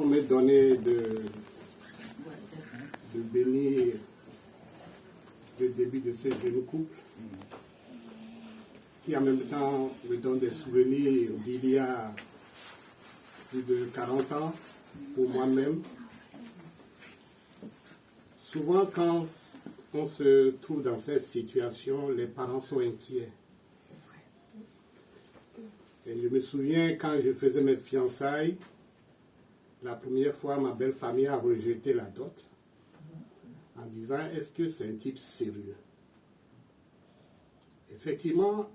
On m'est donné de bénir le début de ce jeune couple qui en même temps me donne des souvenirs d'il y a plus de 40 ans pour moi-même. Souvent quand on se trouve dans cette situation, les parents sont inquiets. Et je me souviens quand je faisais mes fiançailles, la première fois, ma belle famille a rejeté la dot en disant « Est-ce que c'est un type sérieux ?» Effectivement,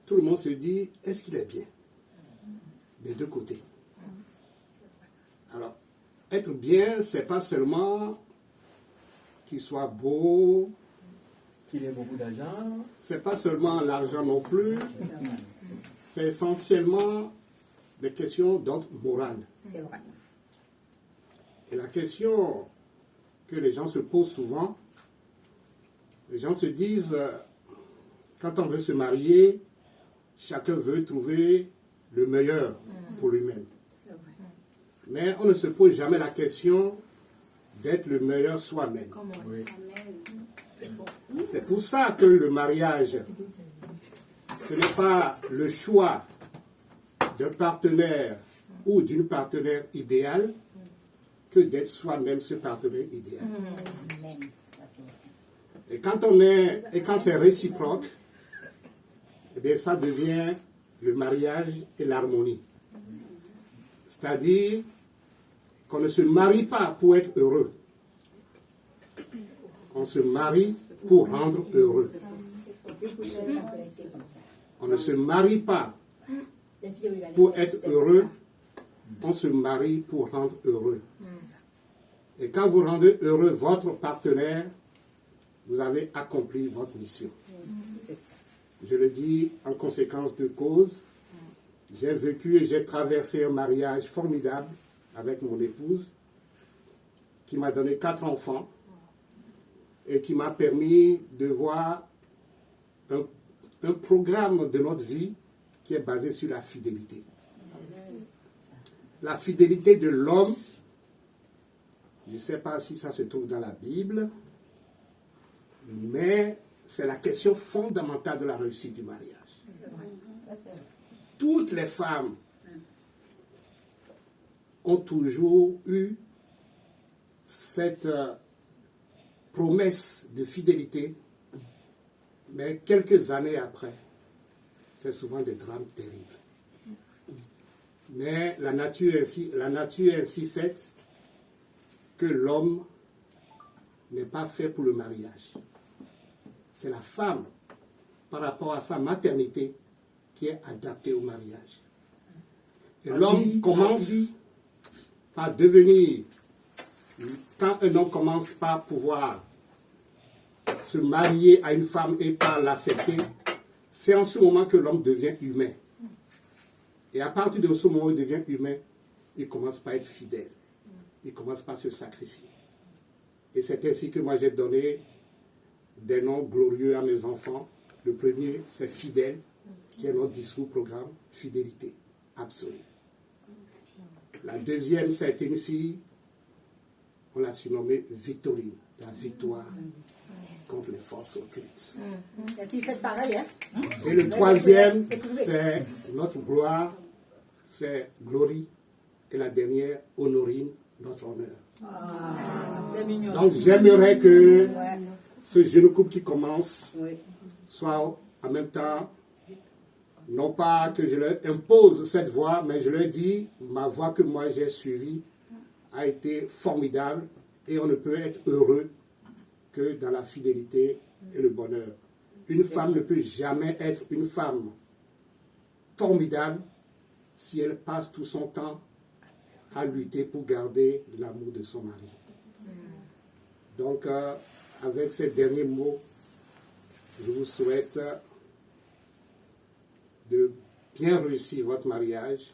tout le monde se dit « Est-ce qu'il est bien ?» des deux côtés. Alors, être bien, ce n'est pas seulement qu'il soit beau, qu'il ait beaucoup d'argent. Ce n'est pas seulement l'argent non plus. C'est essentiellement des questions d'ordre moral. C'est vrai. Et la question que les gens se posent souvent, les gens se disent, quand on veut se marier, chacun veut trouver le meilleur pour lui-même. C'est vrai. Mais on ne se pose jamais la question d'être le meilleur soi-même. Comment? Oui. C'est pour ça que le mariage, ce n'est pas le choix d'un partenaire ou d'une partenaire idéale que d'être soi-même ce partenaire idéal. Et quand c'est réciproque, eh bien ça devient le mariage et l'harmonie. C'est-à-dire qu'on ne se marie pas pour être heureux. On se marie pour rendre heureux. On ne se marie pas pour être heureux, on se marie pour rendre heureux. Et quand vous rendez heureux votre partenaire, vous avez accompli votre mission. Je le dis en conséquence de cause. J'ai vécu et j'ai traversé un mariage formidable avec mon épouse qui m'a donné 4 enfants et qui m'a permis de voir un programme de notre vie qui est basé sur la fidélité. La fidélité de l'homme, je ne sais pas si ça se trouve dans la Bible, mais c'est la question fondamentale de la réussite du mariage. Toutes les femmes ont toujours eu cette promesse de fidélité, mais quelques années après, c'est souvent des drames terribles. Mais la nature est ainsi faite que l'homme n'est pas fait pour le mariage. C'est la femme, par rapport à sa maternité, qui est adaptée au mariage. Et l'homme commence par devenir, quand un homme commence par pouvoir se marier à une femme et par l'accepter, c'est en ce moment que l'homme devient humain. Et à partir de ce moment où il devient humain, il commence par être fidèle. Il commence par se sacrifier. Et c'est ainsi que moi j'ai donné des noms glorieux à mes enfants. Le premier, c'est Fidèle, qui est notre discours programme, fidélité absolue. La deuxième, c'était une fille, on l'a surnommée Victorine, la victoire contre les forces occultes. La fille fait pareil, hein? Et le troisième, c'est notre gloire, c'est Glory. Et la dernière, Honorine, notre honneur. C'est mignon. Donc j'aimerais que ce jeune couple qui commence soit en même temps, non pas que je leur impose cette voie, mais je leur dis, ma voie que moi j'ai suivie a été formidable et on ne peut être heureux que dans la fidélité et le bonheur. Une femme ne peut jamais être une femme formidable si elle passe tout son temps à lutter pour garder l'amour de son mari. Donc, avec ces derniers mots, je vous souhaite de bien réussir votre mariage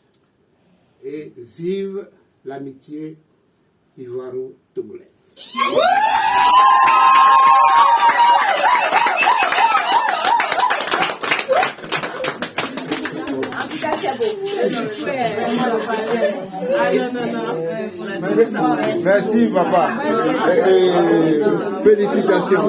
et vive l'amitié ivoiro-togolaise. Ça, c'est beau. Merci, papa. Félicitations.